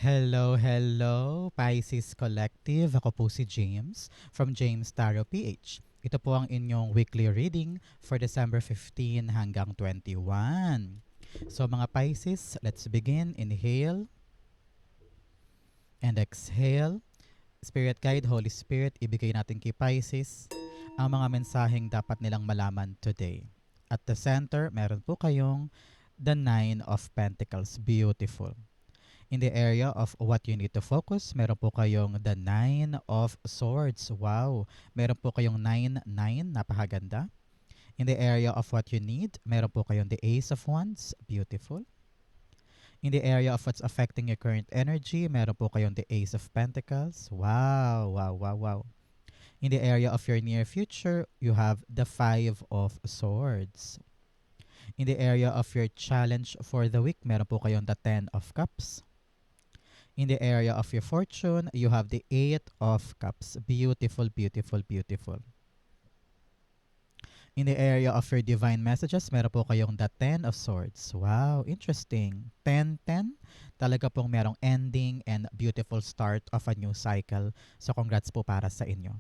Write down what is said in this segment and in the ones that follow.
Hello, hello, Pisces Collective. Ako po si James from James Tarot PH. Ito po ang inyong weekly reading for December 15 hanggang 21. So mga Pisces, let's begin. Inhale and exhale. Spirit Guide, Holy Spirit, ibigay natin kay Pisces ang mga mensaheng dapat nilang malaman today. At the center, meron po kayong the Nine of Pentacles. Beautiful. In the area of what you need to focus, meron po kayong the Nine of Swords. Wow! Meron po kayong 9-9, napakaganda. In the area of what you need, meron po kayong the Ace of Wands. Beautiful. In the area of what's affecting your current energy, meron po kayong the Ace of Pentacles. Wow, wow, wow, wow. In the area of your near future, you have the Five of Swords. In the area of your challenge for the week, meron po kayong the Ten of Cups. In the area of your fortune, you have the Eight of Cups. Beautiful, beautiful, beautiful. In the area of your divine messages, meron po kayong the Ten of Swords. Wow, interesting. 10-10. Talaga pong merong ending and beautiful start of a new cycle. So congrats po para sa inyo.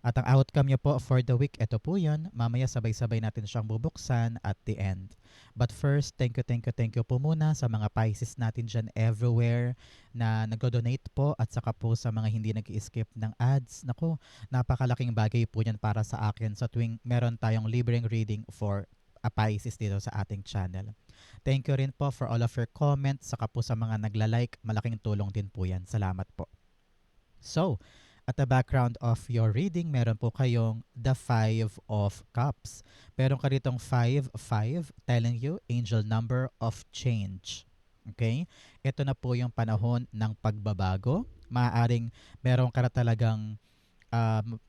At ang outcome nyo po for the week, ito po yun. Mamaya sabay-sabay natin siyang bubuksan at the end. But first, thank you po muna sa mga Pisces natin dyan everywhere na nag-donate po at saka po sa mga hindi nag-skip ng ads. Naku, napakalaking bagay po yan para sa akin sa tuwing meron tayong libreng reading for a Pisces dito sa ating channel. Thank you rin po for all of your comments, saka po sa mga nagla-like. Malaking tulong din po yan. Salamat po. So, at the background of your reading, meron po kayong the Five of Cups. Meron ka ditong 5-5 telling you angel number of change. Okay? Ito na po yung panahon ng pagbabago. Maaaring meron ka na talagang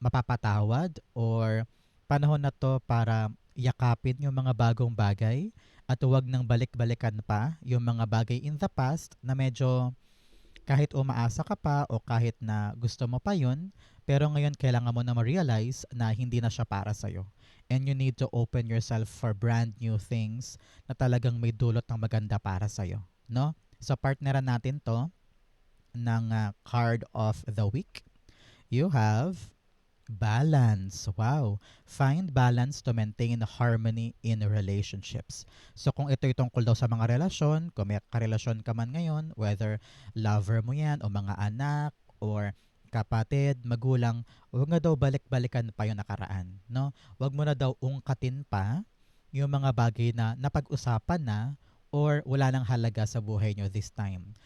mapapatawad or panahon na to para yakapin yung mga bagong bagay at huwag nang balik-balikan pa yung mga bagay in the past na medyo kahit umaasa ka pa o kahit na gusto mo pa yun, pero ngayon kailangan mo na ma-realize na hindi na siya para sa'yo. And you need to open yourself for brand new things na talagang may dulot ng maganda para sa'yo. No? So partneran natin to ng card of the week. You have balance. Wow. Find balance to maintain harmony in relationships. So kung ito'y tungkol daw sa mga relasyon, kung may karelasyon ka man ngayon, whether lover mo yan o mga anak or kapatid, magulang, huwag na daw balik-balikan pa yung nakaraan. No? Huwag mo na daw ungkatin pa yung mga bagay na napag-usapan na or wala nang halaga sa buhay nyo this time.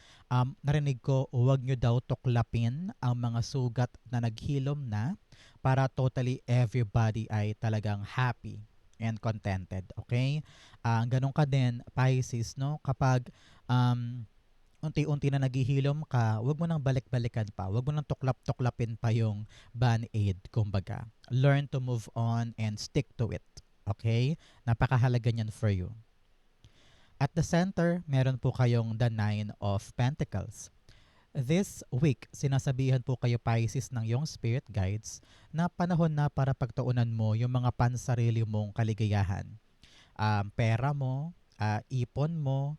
Narinig ko, huwag nyo daw tuklapin ang mga sugat na naghilom na para totally everybody ay talagang happy and contented. Okay? Ganun ka din, Pisces, no? Kapag unti-unti na naghihilom ka, wag mo nang balik-balikan pa. Wag mo nang tuklap-tuklapin pa yung band-aid, kumbaga. Learn to move on and stick to it. Okay? Napakahalaga niyan for you. At the center, meron po kayong the Nine of Pentacles. This week, sinasabihan po kayo Pisces ng iyong spirit guides na panahon na para pagtuunan mo yung mga pansarili mong kaligayahan. Pera mo, ipon mo,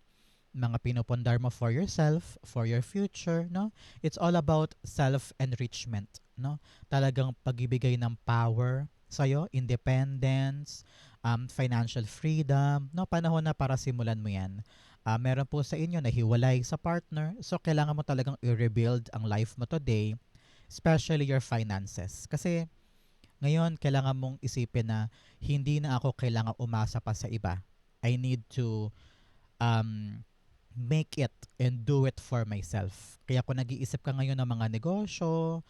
mga pinupundar mo for yourself, for your future, no? It's all about self-enrichment, no? Talagang pagibigay ng power sa'yo, independence, financial freedom, no? Panahon na para simulan mo yan. Meron po sa inyo na hiwalay sa partner, so kailangan mo talagang i-rebuild ang life mo today, especially your finances. Kasi ngayon, kailangan mong isipin na hindi na ako kailangan umasa pa sa iba. I need to um, make it and do it for myself. Kaya kung nag-iisip ka ngayon ng mga negosyo,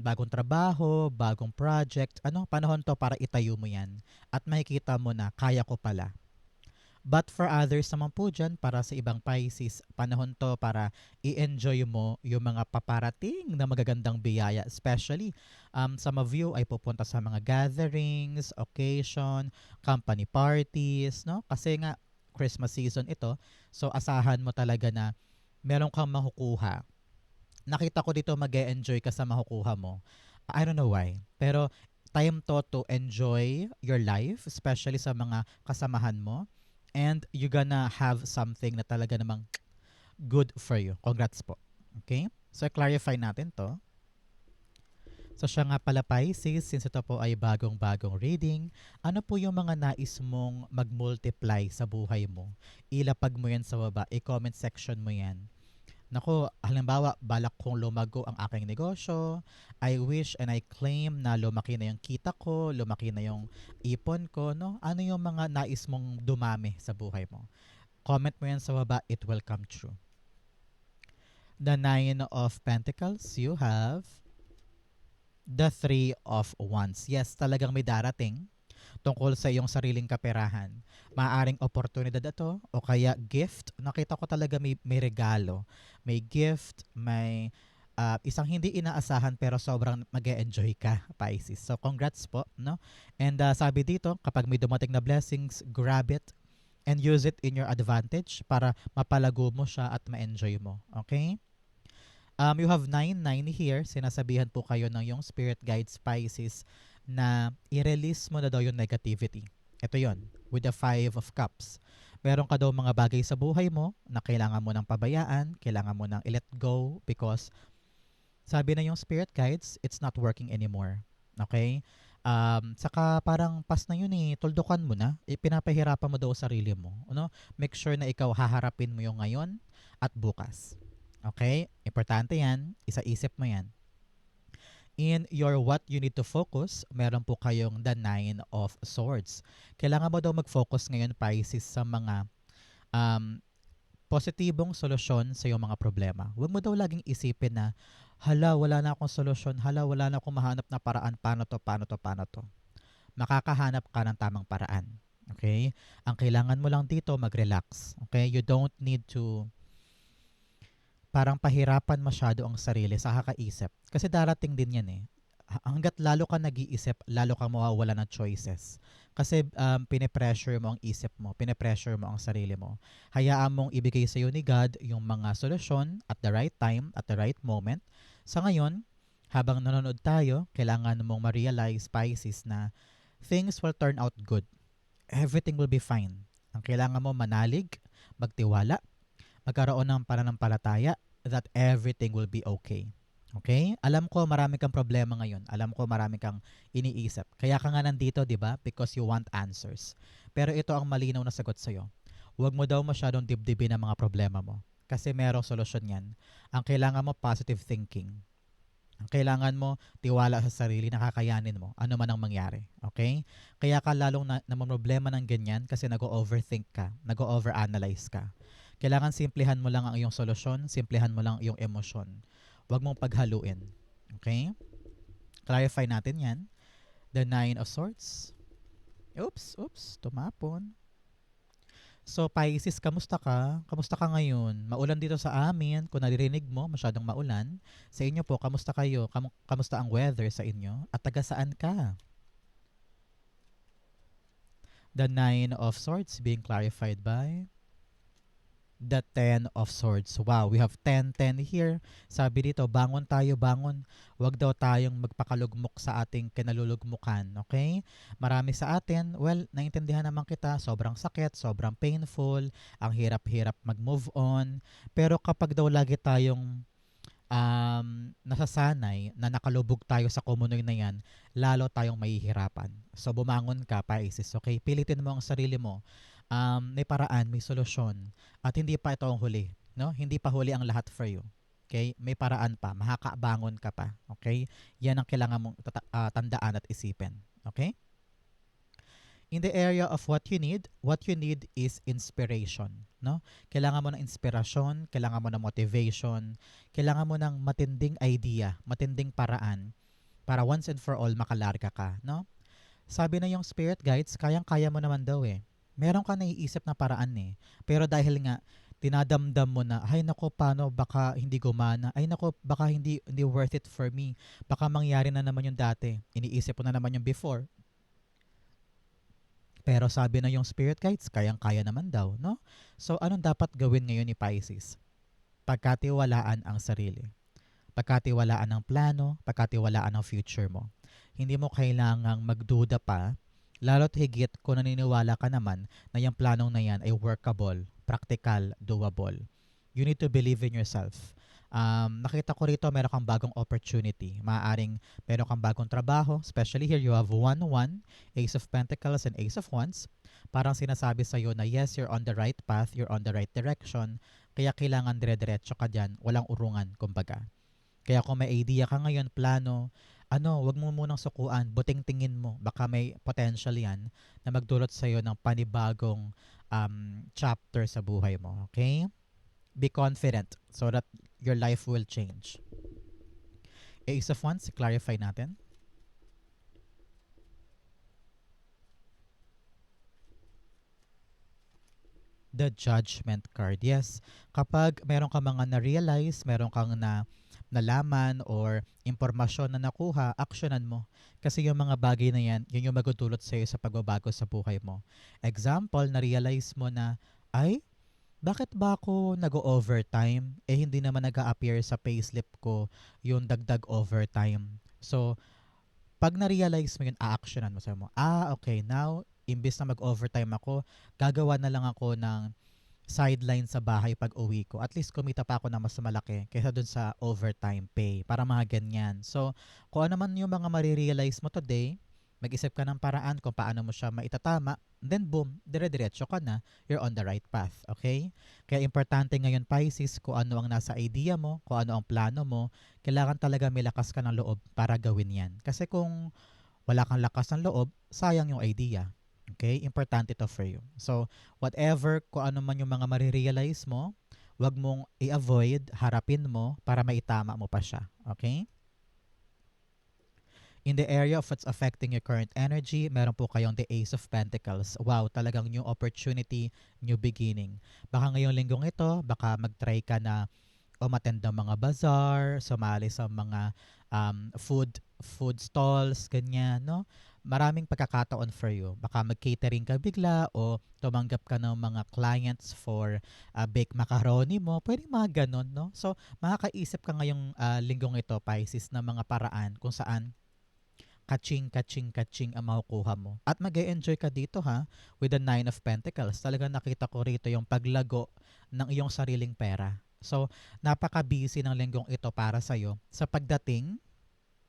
bagong trabaho, bagong project, panahon to para itayo mo yan. At makikita mo na kaya ko pala. But for others naman po dyan, para sa ibang Pisces, panahon to para i-enjoy mo yung mga paparating na magagandang biyaya. Especially, some of you ay pupunta sa mga gatherings, occasion, company parties, no? Kasi nga, Christmas season ito. So, asahan mo talaga na meron kang makukuha. Nakita ko dito mag-enjoy ka sa makukuha mo. I don't know why. Pero, time to enjoy your life, especially sa mga kasamahan mo. And you're gonna have something na talaga namang good for you. Congrats po. Okay? So, clarify natin to. So siya nga pala Pisces, since ito po ay bagong-bagong reading, ano po yung mga nais mong mag-multiply sa buhay mo? Ilapag mo yan sa baba, i-comment section mo yan. Nako, halimbawa, balak kong lumago ang aking negosyo. I wish and I claim na lumaki na yung kita ko, lumaki na yung ipon ko, no? Ano yung mga nais mong dumami sa buhay mo? Comment mo yan sa baba, it will come true. The Nine of Pentacles, you have the Three of Wands. Yes, talagang may darating tungkol sa iyong sariling kaperahan. Maaring oportunidad ito o kaya gift. Nakita ko talaga may regalo. May gift, may isang hindi inaasahan pero sobrang mag-e-enjoy ka, Pisces. So congrats po, no? And sabi dito, kapag may dumating na blessings, grab it and use it in your advantage para mapalago mo siya at ma-enjoy mo. Okay? You have 9-9 here. Sinasabihan po kayo ng yung spirit guides, Pisces, na i-release mo na daw yung negativity. Ito yon with the 5 of cups. Meron ka daw mga bagay sa buhay mo na kailangan mo ng pabayaan, kailangan mo ng i-let go because sabi na yung spirit guides, it's not working anymore. Okay? Saka parang pas na yun tuldukan mo na, pinapahirapan mo daw sarili mo. Ano? Make sure na ikaw haharapin mo yung ngayon at bukas. Okay? Importante yan. Isa-isip mo yan. In your what you need to focus, meron po kayong the Nine of Swords. Kailangan mo daw mag-focus ngayon, Pisces, sa mga positibong solusyon sa iyong mga problema. Huwag mo daw laging isipin na, hala, wala na akong solusyon, hala, wala na akong mahanap na paraan, paano to. Makakahanap ka ng tamang paraan. Okay? Ang kailangan mo lang dito, mag-relax. Okay? You don't need to parang pahirapan masyado ang sarili sa kakaisip. Kasi darating din yan Hanggat lalo ka nag-iisip, lalo ka mawawala ng choices. Kasi pinipressure mo ang isip mo, pinipressure mo ang sarili mo. Hayaan mong ibigay sa iyo ni God yung mga solusyon at the right time, at the right moment. Sa ngayon, habang nanonood tayo, kailangan mong ma-realize, Pisces, na things will turn out good. Everything will be fine. Ang kailangan mo manalig, magtiwala, magkaroon ng pananampalataya that everything will be okay. Okay? Alam ko marami kang problema ngayon. Alam ko marami kang iniisip. Kaya ka nga nandito, di ba? Because you want answers. Pero ito ang malinaw na sagot sa'yo. Huwag mo daw masyadong dibdibin ang mga problema mo. Kasi merong solusyon yan. Ang kailangan mo, positive thinking. Ang kailangan mo, tiwala sa sarili, nakakayanin mo. Ano man ang mangyari. Okay? Kaya ka lalong problema ng ganyan kasi nag-overthink ka. Nag-overanalyze ka. Kailangan simplihan mo lang ang iyong solusyon, simplihan mo lang iyong emosyon. Huwag mong paghaluin. Okay? Clarify natin yan. The Nine of Swords. Oops, tumapon. So, Pisces, kamusta ka? Kamusta ka ngayon? Maulan dito sa amin. Kung naririnig mo, masyadong maulan. Sa inyo po, kamusta kayo? Kamusta ang weather sa inyo? At taga saan ka? The Nine of Swords being clarified by the Ten of Swords. Wow, we have 10-10 here. Sabi dito, bangon tayo, bangon. Huwag daw tayong magpakalugmok sa ating kinalulugmukan. Okay? Marami sa atin, well, naintindihan naman kita, sobrang sakit, sobrang painful, ang hirap-hirap mag-move on. Pero kapag daw lagi tayong nasasanay na nakalubog tayo sa kumunoy na yan, lalo tayong mahihirapan. So, bumangon ka, Pisces. Okay? Pilitin mo ang sarili mo. May paraan, may solusyon. At hindi pa ito ang huli. No? Hindi pa huli ang lahat for you. Okay? May paraan pa. Makakabangon ka pa. Okay? Yan ang kailangan mong tandaan at isipin. Okay? In the area of what you need is inspiration. No? Kailangan mo ng inspirasyon, kailangan mo ng motivation, kailangan mo ng matinding idea, matinding paraan para once and for all makalarga ka. No? Sabi na yung spirit guides, kayang-kaya mo naman daw Meron ka naiisip na paraan Pero dahil nga, tinadamdam mo na, ay nako, paano, baka hindi gumana, ay nako, baka hindi worth it for me, baka mangyari na naman yung dati, iniisip mo na naman yung before. Pero sabi na yung spirit guides, kayang-kaya naman daw, no? So, anong dapat gawin ngayon ni Pisces? Pagkatiwalaan ang sarili. Pagkatiwalaan ang plano, pagkatiwalaan ang future mo. Hindi mo kailangang magduda pa, lalo't higit kung naniniwala ka naman na yung planong na yan ay workable, practical, doable. You need to believe in yourself. Nakita ko rito meron kang bagong opportunity. Maaaring meron kang bagong trabaho. Especially here, you have 1-1, Ace of Pentacles and Ace of Wands. Parang sinasabi sa'yo na yes, you're on the right path, you're on the right direction. Kaya kailangan dire-diretso ka dyan. Walang urungan, kumbaga. Kaya kung may idea ka ngayon, plano, wag mo munang sukuan, buting tingin mo. Baka may potential yan na magdulot sa'yo ng panibagong chapter sa buhay mo. Okay? Be confident so that your life will change. Ace of Wands, clarify natin. The Judgment card. Yes, kapag meron ka mga na-realize, meron kang nalaman or impormasyon na nakuha, actionan mo. Kasi yung mga bagay na yan, yun yung magdudulot sa'yo sa pagbabago sa buhay mo. Example, na-realize mo na, ay, bakit ba ako nag-overtime? Hindi naman nag-a-appear sa payslip ko yung dagdag overtime. So, pag na-realize mo yun, a-actionan mo. Sabi mo, okay, now, imbis na mag-overtime ako, gagawa na lang ako ng sideline sa bahay pag uwi ko. At least kumita pa ako na mas malaki kaysa dun sa overtime pay. Para mga ganyan. So, kung ano man yung mga marirealize mo today, mag-isip ka ng paraan kung paano mo siya maitatama, then boom, dire-diretso ka na, you're on the right path. Okay? Kaya importante ngayon, Pisces, kung ano ang nasa idea mo, kung ano ang plano mo, kailangan talaga may lakas ka ng loob para gawin yan. Kasi kung wala kang lakas ng loob, sayang yung idea. Okay? Importante to for you. So, whatever, kung ano man yung mga marirealize mo, wag mong i-avoid, harapin mo para maitama mo pa siya. Okay? In the area of what's affecting your current energy, meron po kayong the Ace of Pentacles. Wow, talagang new opportunity, new beginning. Baka ngayong linggong ito, baka mag-try ka na umattend ng mga bazaar, sumali sa mga food stalls, ganyan, no? Maraming pagkakataon for you. Baka mag-catering ka bigla o tumanggap ka ng mga clients for bake macaroni mo. Pwede mga ganon, no? So, makakaisip ka ngayong linggong ito, Pisces, na mga paraan kung saan kaching ang makukuha mo. At mag-enjoy ka dito ha, with the Nine of Pentacles. Talagang nakita ko rito yung paglago ng iyong sariling pera. So, napaka-busy ng linggong ito para sa'yo sa pagdating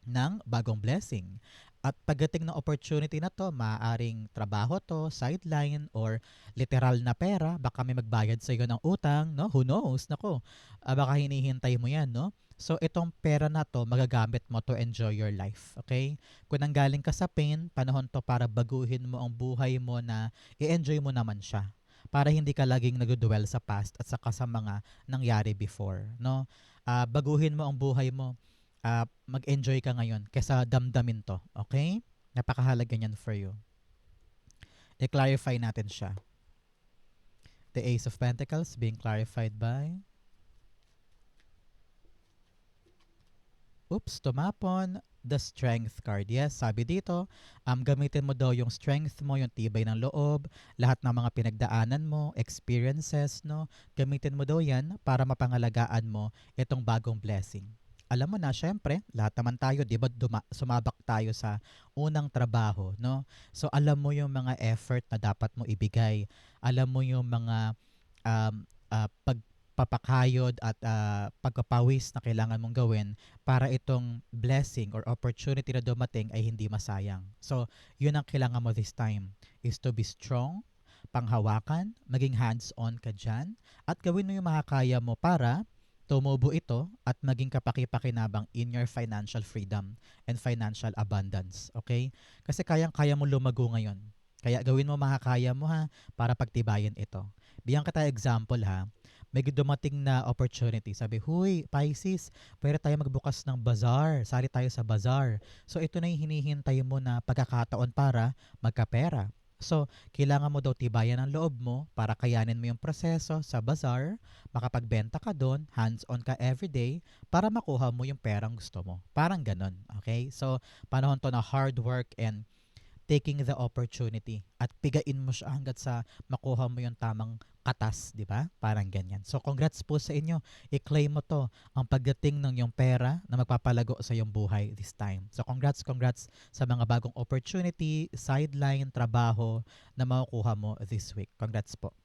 ng bagong blessing. At pagdating ng opportunity na to, maaaring trabaho to, sideline, or literal na pera. Baka may magbayad sa iyo ng utang, no? Who knows? Nako, baka hinihintay mo yan, no? So, itong pera na to, magagamit mo to enjoy your life. Okay? Kung nanggaling ka sa pain, panahon to para baguhin mo ang buhay mo na i-enjoy mo naman siya para hindi ka laging nag-dwell sa past at saka sa mga nangyari before, no? Baguhin mo ang buhay mo, mag-enjoy ka ngayon kesa damdamin to. Okay? Napakahalaga niyan for you. I-clarify natin siya. The Ace of Pentacles being clarified by... Oops, tumapon. The Strength card. Yes, sabi dito, gamitin mo daw yung strength mo, yung tibay ng loob, lahat ng mga pinagdaanan mo, experiences, no? Gamitin mo daw yan para mapangalagaan mo itong bagong blessing. Alam mo na, syempre, lahat naman tayo, di ba, sumabak tayo sa unang trabaho, no? So, alam mo yung mga effort na dapat mo ibigay. Alam mo yung mga pagpapakayod at pagpapawis na kailangan mong gawin para itong blessing or opportunity na dumating ay hindi masayang. So, yun ang kailangan mo this time is to be strong, panghawakan, maging hands-on ka dyan, at gawin mo yung makakaya mo para tumubo ito at maging kapaki-pakinabang in your financial freedom and financial abundance. Okay? Kasi kayang-kaya mo lumago ngayon. Kaya gawin mo makakaya mo ha para pagtibayin ito. Bigyan kita example ha. May dumating na opportunity. Sabi, huy, Pisces, pwede tayo magbukas ng bazaar. Sali tayo sa bazaar. So, ito na yung hinihintay mo na pagkakataon para magkapera. So, kailangan mo daw tibayan ang loob mo para kayanin mo yung proseso sa bazaar, makapagbenta ka doon, hands-on ka everyday, para makuha mo yung perang gusto mo. Parang ganun. Okay? So, panahon to na hard work and taking the opportunity at pigain mo siya hanggat sa makuha mo yung tamang katas, di ba? Parang ganyan. So, congrats po sa inyo. I-claim mo to, ang pagdating ng yung pera na magpapalago sa yung buhay this time. So, congrats sa mga bagong opportunity, sideline, trabaho na makukuha mo this week. Congrats po.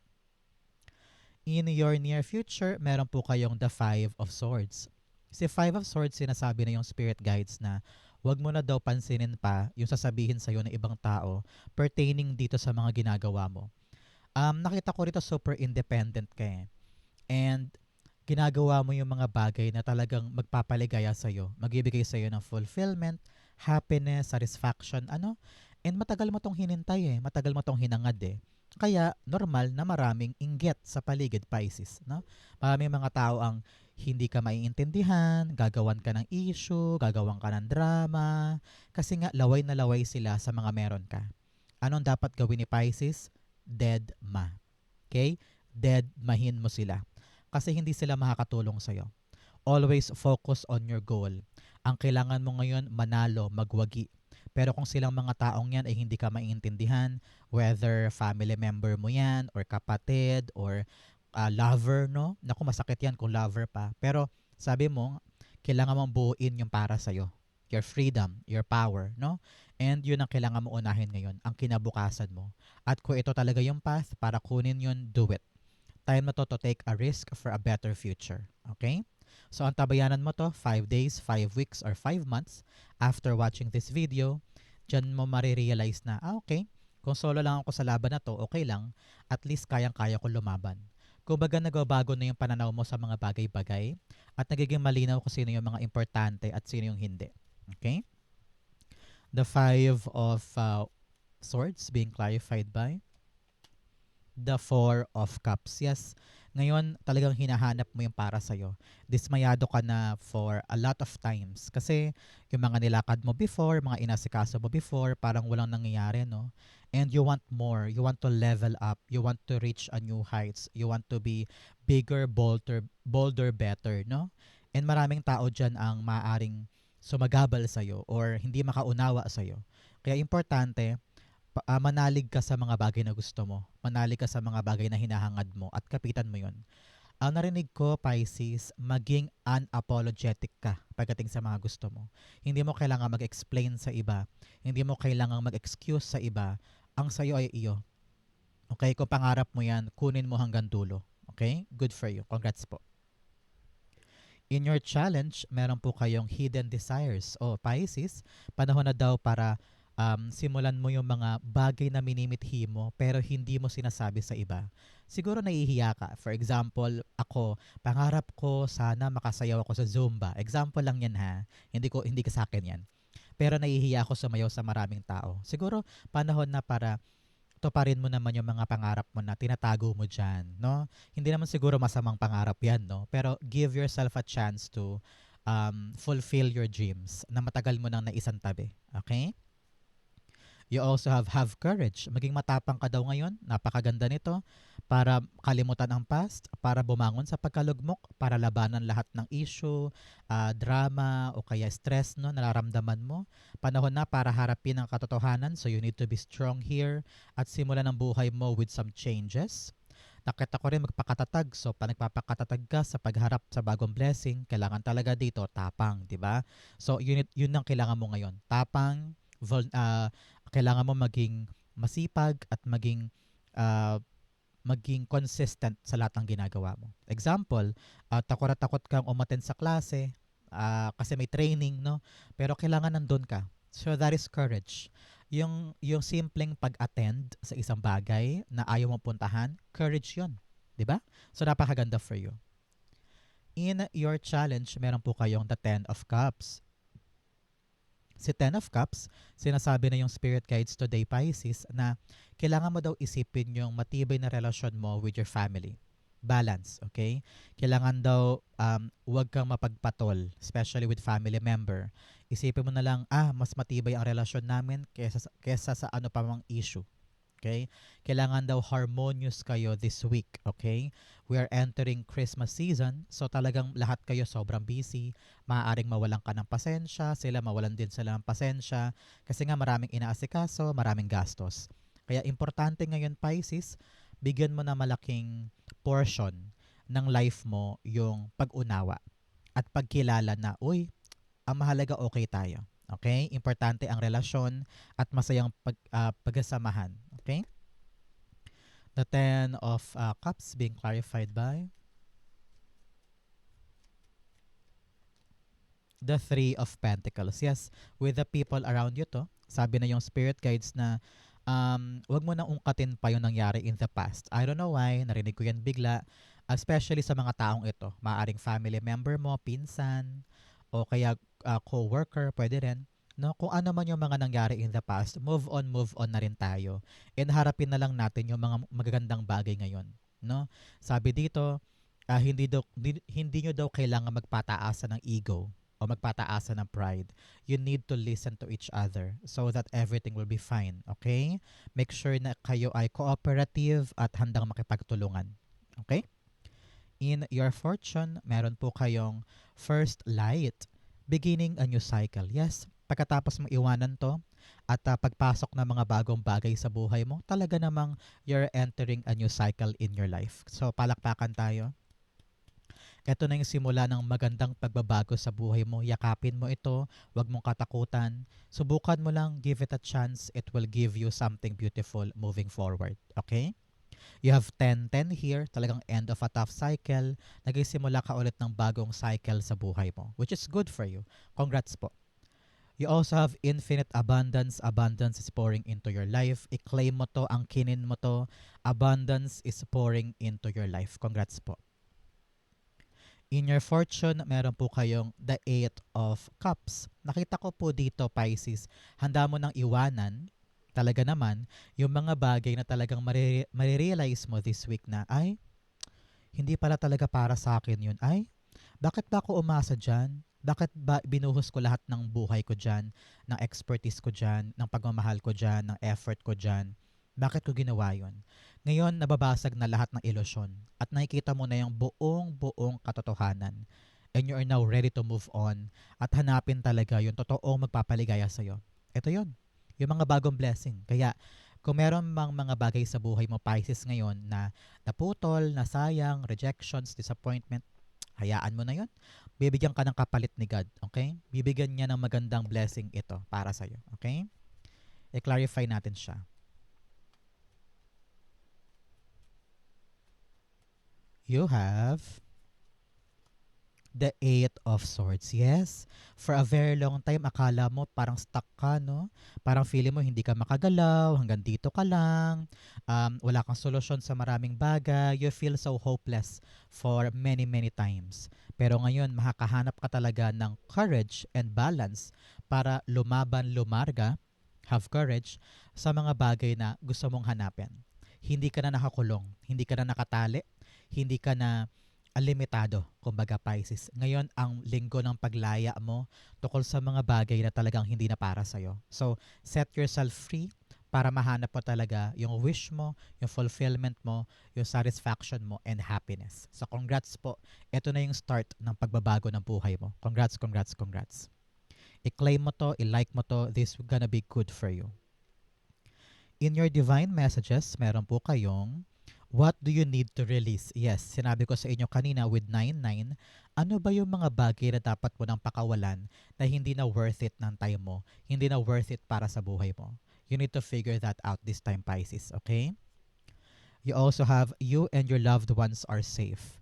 In your near future, meron po kayong the Five of Swords. Si Five of Swords, sinasabi na yung spirit guides na wag mo na daw pansinin pa yung sasabihin sa'yo ng ibang tao pertaining dito sa mga ginagawa mo. Nakita ko rito super independent ka eh. And ginagawa mo yung mga bagay na talagang magpapaligaya sa'yo, magbibigay sa'yo ng fulfillment, happiness, satisfaction, and matagal mo tong hinintay eh, matagal mo tong hinangad eh. Kaya normal na maraming inggit sa paligid, Pisces, no? Maraming mga tao ang hindi ka maiintindihan, gagawan ka ng issue, gagawan ka ng drama, kasi nga laway na laway sila sa mga meron ka. Anong dapat gawin ni Pisces? Dead ma. Okay? Dead mahin mo sila. Kasi hindi sila makakatulong sa'yo. Always focus on your goal. Ang kailangan mo ngayon, manalo, magwagi. Pero kung silang mga taong yan ay hindi ka maintindihan, whether family member mo yan, or kapatid, or lover, no? Naku, masakit yan kung lover pa. Pero sabi mo, kailangan mong buuin yung para sa'yo. Your freedom, your power, no? And yun ang kailangan mo unahin ngayon, ang kinabukasan mo. At kung ito talaga yung path para kunin yun, do it. Time na to take a risk for a better future. Okay? So, ang tabayanan mo to, 5 days, 5 weeks, or 5 months after watching this video, dyan mo marirealize na, okay, kung solo lang ako sa laban na to, okay lang, at least kayang-kaya ko lumaban. Kumbaga nagbabago na yung pananaw mo sa mga bagay-bagay at nagiging malinaw kung sino yung mga importante at sino yung hindi. Okay? The Five of Swords being clarified by the Four of Cups. Yes, ngayon talagang hinahanap mo yung para sa'yo. Dismayado ka na for a lot of times. Kasi yung mga nilakad mo before, mga inasikaso mo before, parang walang nangyayari, no? And you want more. You want to level up. You want to reach a new heights. You want to be bigger, bolder, better, no? And maraming tao dyan ang maaaring sumagabal sa'yo or hindi makaunawa sa'yo. Kaya importante, manalig ka sa mga bagay na gusto mo. Manalig ka sa mga bagay na hinahangad mo at kapitan mo yon. Ang narinig ko, Pisces, maging unapologetic ka pagdating sa mga gusto mo. Hindi mo kailangan mag-explain sa iba. Hindi mo kailangan mag-excuse sa iba. Ang sayo ay iyo. Okay? Kung pangarap mo yan, kunin mo hanggang dulo. Okay? Good for you. Congrats po. In your challenge, meron po kayong hidden desires. O Pisces, panahon na daw para simulan mo yung mga bagay na minimithi mo pero hindi mo sinasabi sa iba. Siguro nahihiya ka. For example, ako, pangarap ko sana makasayaw ako sa Zumba. Example lang yan ha. Hindi ka sa akin yan. Pero nahihiya ako sumayaw sa maraming tao. Siguro panahon na para tuparin mo naman yung mga pangarap mo na tinatago mo dyan, no? Hindi naman siguro masamang pangarap yan, no? Pero give yourself a chance to fulfill your dreams na matagal mo nang naisantabi. Okay? You also have courage. Maging matapang ka daw ngayon. Napakaganda nito. Para kalimutan ang past, para bumangon sa pagkalugmok, para labanan lahat ng issue, drama, o kaya stress no, nararamdaman mo. Panahon na para harapin ang katotohanan. So you need to be strong here at simulan ang buhay mo with some changes. Nakita ko rin magpakatatag. So, pa nagpapakatatag ka sa pagharap sa bagong blessing, kailangan talaga dito tapang, di ba? So, yun ang kailangan mo ngayon. Tapang, kailangan mo maging masipag at maging consistent sa lahat ng ginagawa mo. Example, takot na takot kang umattend sa klase kasi may training, no? Pero kailangan nandun ka. So that is courage. Yung simpleng pag-attend sa isang bagay na ayaw mong puntahan, courage yun. 'Di ba? So napakaganda for you. In your challenge, meron po kayong the Ten of Cups. Si Ten of Cups, sinasabi na yung spirit guides today, Pisces, na kailangan mo daw isipin yung matibay na relasyon mo with your family. Balance, okay? Kailangan daw huwag kang mapagpatol, especially with family member. Isipin mo na lang, mas matibay ang relasyon namin kesa sa ano pa mang issue. Okay? Kailangan daw harmonious kayo this week, okay? We are entering Christmas season, so talagang lahat kayo sobrang busy. Maaaring mawalan ka ng pasensya, sila mawalan din sila ng pasensya kasi nga maraming inaasikaso, maraming gastos. Kaya importante ngayon, Pisces, bigyan mo na malaking portion ng life mo yung pag-unawa at pagkilala na, uy, ang mahalaga okay tayo. Okay? Importante ang relasyon at masayang pagsasamahan. Okay? The Ten of Cups being clarified by the Three of Pentacles. Yes, with the people around you to. Sabi na yung spirit guides na wag mo nang ungkatin pa yung nangyari in the past. I don't know why, narinig ko yan bigla. Especially sa mga taong ito. Maaring family member mo, pinsan, o kaya co-worker, pwede rin. No, kung ano man yung mga nangyari in the past, move on na rin tayo. And harapin na lang natin yung mga magagandang bagay ngayon. No? Sabi dito, hindi nyo daw kailangan magpataasa ng ego o magpataasa ng pride. You need to listen to each other so that everything will be fine. Okay? Make sure na kayo ay cooperative at handang makipagtulungan. Okay? In your fortune, meron po kayong first light, beginning a new cycle. Yes, pagkatapos mo iwanan to at pagpasok ng mga bagong bagay sa buhay mo, talaga namang you're entering a new cycle in your life. So, palakpakan tayo. Ito na yung simula ng magandang pagbabago sa buhay mo. Yakapin mo ito, wag mong katakutan. Subukan mo lang, give it a chance. It will give you something beautiful moving forward. Okay? You have 10-10 here, talagang end of a tough cycle. Nagsisimula ka ulit ng bagong cycle sa buhay mo, which is good for you. Congrats po. You also have infinite abundance. Abundance is pouring into your life. I-claim mo to, angkinin mo to. Abundance is pouring into your life. Congrats po. In your fortune, meron po kayong the Eight of Cups. Nakita ko po dito, Pisces, handa mo nang iwanan, talaga naman, yung mga bagay na talagang marirealize mo this week na, ay, hindi pala talaga para sa akin yun. Ay, bakit ba ako umasa dyan? Bakit ba binuhos ko lahat ng buhay ko dyan, ng expertise ko dyan, ng pagmamahal ko dyan, ng effort ko dyan? Bakit ko ginawa yun? Ngayon, nababasag na lahat ng ilusyon at nakikita mo na yung buong katotohanan. And you are now ready to move on at hanapin talaga yung totoong magpapaligaya sa'yo. Ito yon, yung mga bagong blessing. Kaya, kung meron mang mga bagay sa buhay mo, Pisces, ngayon na naputol, nasayang, rejections, disappointment, hayaan mo na yon. Bibigyan ka ng kapalit ni God. Okay? Bibigyan niya ng magandang blessing ito para sa'yo. Okay? I-clarify natin siya. You have the Eight of Swords. Yes, for a very long time, akala mo parang stuck ka, no? Parang feeling mo hindi ka makagalaw, hanggang dito ka lang, wala kang solusyon sa maraming bagay, you feel so hopeless for many times. Pero ngayon, makakahanap ka talaga ng courage and balance para lumaban, lumarga, have courage sa mga bagay na gusto mong hanapin. Hindi ka na nakakulong, hindi ka na nakatali, hindi ka na limitado, kumbaga Pisces. Ngayon, ang linggo ng paglaya mo tukol sa mga bagay na talagang hindi na para sa'yo. So, set yourself free para mahanap mo talaga yung wish mo, yung fulfillment mo, yung satisfaction mo, and happiness. So, congrats po. Ito na yung start ng pagbabago ng buhay mo. Congrats, congrats, congrats. I-claim mo to, i-like mo to. This is gonna be good for you. In your divine messages, meron po kayong what do you need to release? Yes, sinabi ko sa inyo kanina with 9-9, ano ba yung mga bagay na dapat mo nang pakawalan na hindi na worth it ng time mo, hindi na worth it para sa buhay mo? You need to figure that out this time, Pisces, okay? You also have you and your loved ones are safe.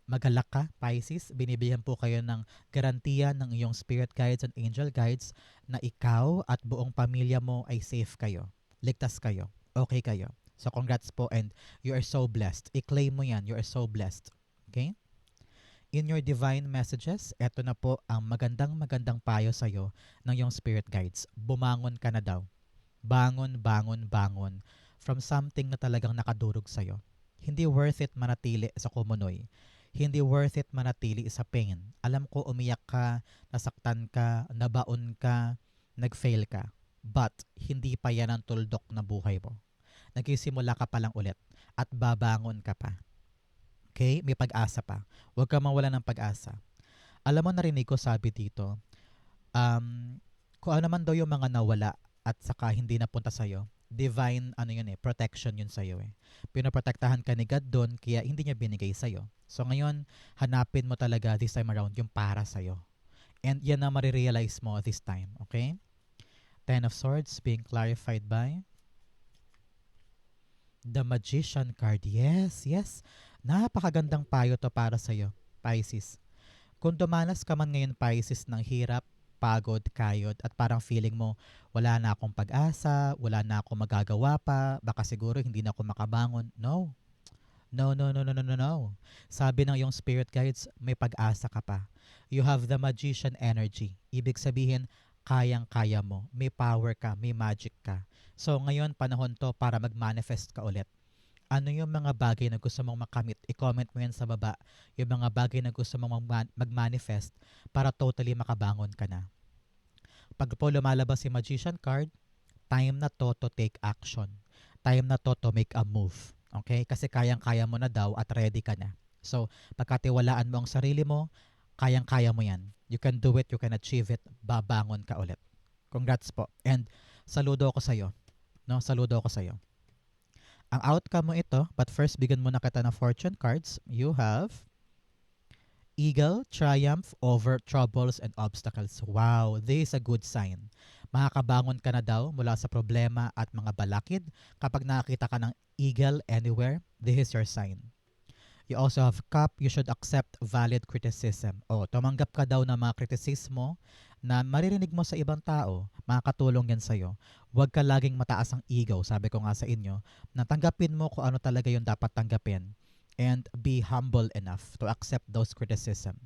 Magalak ka, Pisces. Binibigyan po kayo ng garantiya ng iyong spirit guides and angel guides na ikaw at buong pamilya mo ay safe kayo. Ligtas kayo. Okay kayo. So congrats po and you are so blessed. I-claim mo yan. You are so blessed. Okay? In your divine messages, eto na po ang magandang payo sa'yo ng iyong spirit guides. Bumangon ka na daw. Bangon, bangon, bangon from something na talagang nakadurog sa'yo. Hindi worth it manatili sa kumunoy. Hindi worth it manatili sa pain. Alam ko umiyak ka, nasaktan ka, nabaon ka, nag-fail ka. But hindi pa yan ang tuldok na buhay mo. Nagsisimula ka pa lang ulit at babangon ka pa. Okay? May pag-asa pa. Huwag ka mawala ng pag-asa. Alam mo, narinig ko sabi dito, kung ano man daw yung mga nawala at saka hindi napunta sa'yo, divine protection yun sa'yo eh. Pinoprotektahan ka ni God doon kaya hindi niya binigay sa'yo. So ngayon, hanapin mo talaga this time around yung para sa'yo. And yan na marirealize mo this time. Okay? Ten of Swords being clarified by The Magician card. Yes, yes. Napakagandang payo to para sa'yo, Pisces. Kung dumanas ka man ngayon, Pisces, ng hirap, pagod, kayod, at parang feeling mo, wala na akong pag-asa, wala na akong magagawa pa, baka siguro hindi na ako makabangon. No. No, no, no, no, no, no, no. Sabi ng iyong spirit guides, may pag-asa ka pa. You have the magician energy. Ibig sabihin, kayang-kaya mo. May power ka, may magic ka. So ngayon, panahon to para mag-manifest ka ulit. Ano yung mga bagay na gusto mong makamit? I-comment mo yan sa baba. Yung mga bagay na gusto mong mag-manifest para totally makabangon ka na. Pag po lumalabas si Magician card, time na to take action. Time na to make a move. Okay? Kasi kayang-kaya mo na daw at ready ka na. So, pagkatiwalaan mo ang sarili mo, kayang-kaya mo yan. You can do it, you can achieve it, babangon ka ulit. Congrats po. And saludo ako sa'yo. No? Saludo ako sa'yo. Ang outcome mo ito, but first, bigyan mo na kita ng fortune cards. You have Eagle, triumph over troubles and obstacles. Wow, this is a good sign. Makakabangon ka na daw mula sa problema at mga balakid. Kapag nakakita ka ng eagle anywhere, this is your sign. You also have cup, you should accept valid criticism. O, tumanggap ka daw ng mga kritisismo na maririnig mo sa ibang tao. Makakatulong yan sa'yo. Huwag ka laging mataas ang ego, sabi ko nga sa inyo, na tanggapin mo kung ano talaga yung dapat tanggapin and be humble enough to accept those criticism.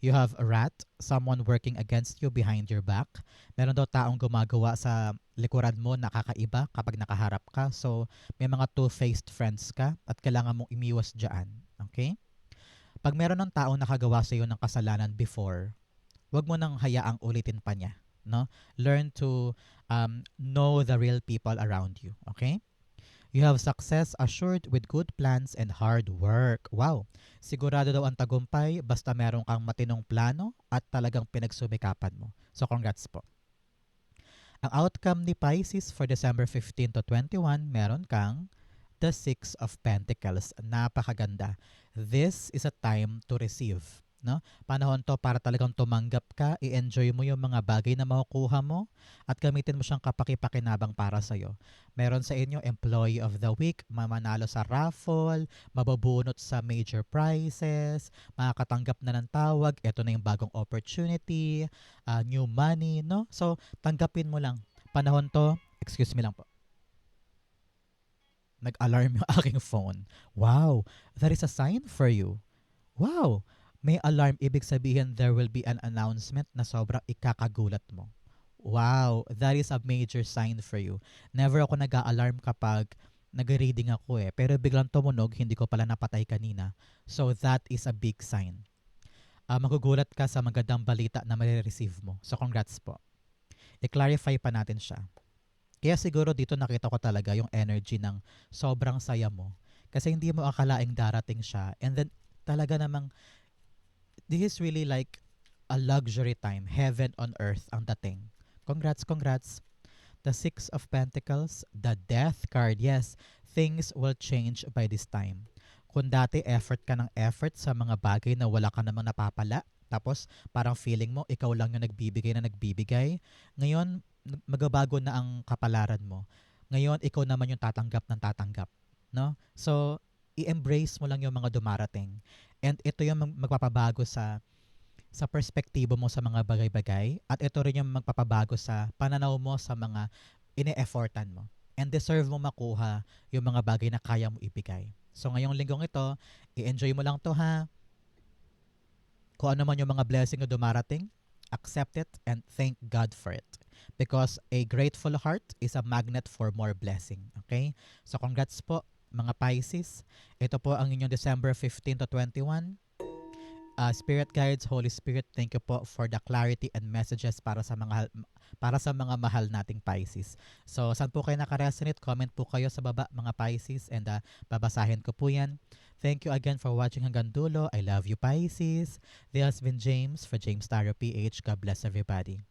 You have a rat, someone working against you behind your back. Meron daw taong gumagawa sa likuran mo na kakaiba kapag nakaharap ka. So, may mga two-faced friends ka at kailangan mong imiwas dyan. Okay? Pag meron ng taong nakagawa sa iyo ng kasalanan before, wag mo nang hayaang ulitin pa niya. No? Learn to know the real people around you. Okay? You have success assured with good plans and hard work. Wow! Sigurado daw ang tagumpay basta meron kang matinong plano at talagang pinagsumikapan mo. So congrats po. Ang outcome ni Pisces for December 15 to 21, meron kang the Six of Pentacles. Napakaganda. This is a time to receive. No? Panahon to para talagang tumanggap ka, i-enjoy mo yung mga bagay na makukuha mo at gamitin mo siyang kapaki-pakinabang para sa'yo. Meron sa inyo Employee of the Week, mamanalo sa raffle, mabubunot sa major prizes, makakatanggap na ng tawag, eto na yung bagong opportunity, new money, no? So, tanggapin mo lang. Panahon to, excuse me lang po. Nag-alarm yung aking phone. Wow, that is a sign for you. Wow, may alarm, ibig sabihin there will be an announcement na sobrang ikakagulat mo. Wow, that is a major sign for you. Never ako nag-a-alarm kapag nag-reading ako pero biglang tumunog, hindi ko pala napatay kanina. So that is a big sign. Magugulat ka sa magandang balita na marireceive mo. So congrats po. I-clarify pa natin siya. Kaya siguro dito nakita ko talaga yung energy ng sobrang saya mo. Kasi hindi mo akalaing darating siya. And then talaga namang this is really like a luxury time. Heaven on earth ang dating. Congrats, congrats. The Six of Pentacles, the Death card. Yes, things will change by this time. Kung dati effort ka ng effort sa mga bagay na wala ka namang napapala, tapos parang feeling mo ikaw lang yung nagbibigay, ngayon magbabago na ang kapalaran mo. Ngayon ikaw naman yung tatanggap ng tatanggap, no? So i-embrace mo lang yung mga dumarating. And ito yung magpapabago sa perspektibo mo sa mga bagay-bagay at ito rin yung magpapabago sa pananaw mo sa mga ine-effortan mo. And deserve mo makuha yung mga bagay na kaya mo ibigay. So ngayong linggong ito, i-enjoy mo lang to ha. Kung ano man yung mga blessing na dumarating, accept it and thank God for it. Because a grateful heart is a magnet for more blessing. Okay? So congrats po mga Pisces. Ito po ang inyong December 15 to 21. Spirit guides, Holy Spirit, thank you po for the clarity and messages para sa mga mahal nating Pisces. So, saan po kayo nakaresonate? Comment po kayo sa baba mga Pisces and babasahin ko po yan. Thank you again for watching hanggang dulo. I love you Pisces. This has been James for James Tarot PH. God bless everybody.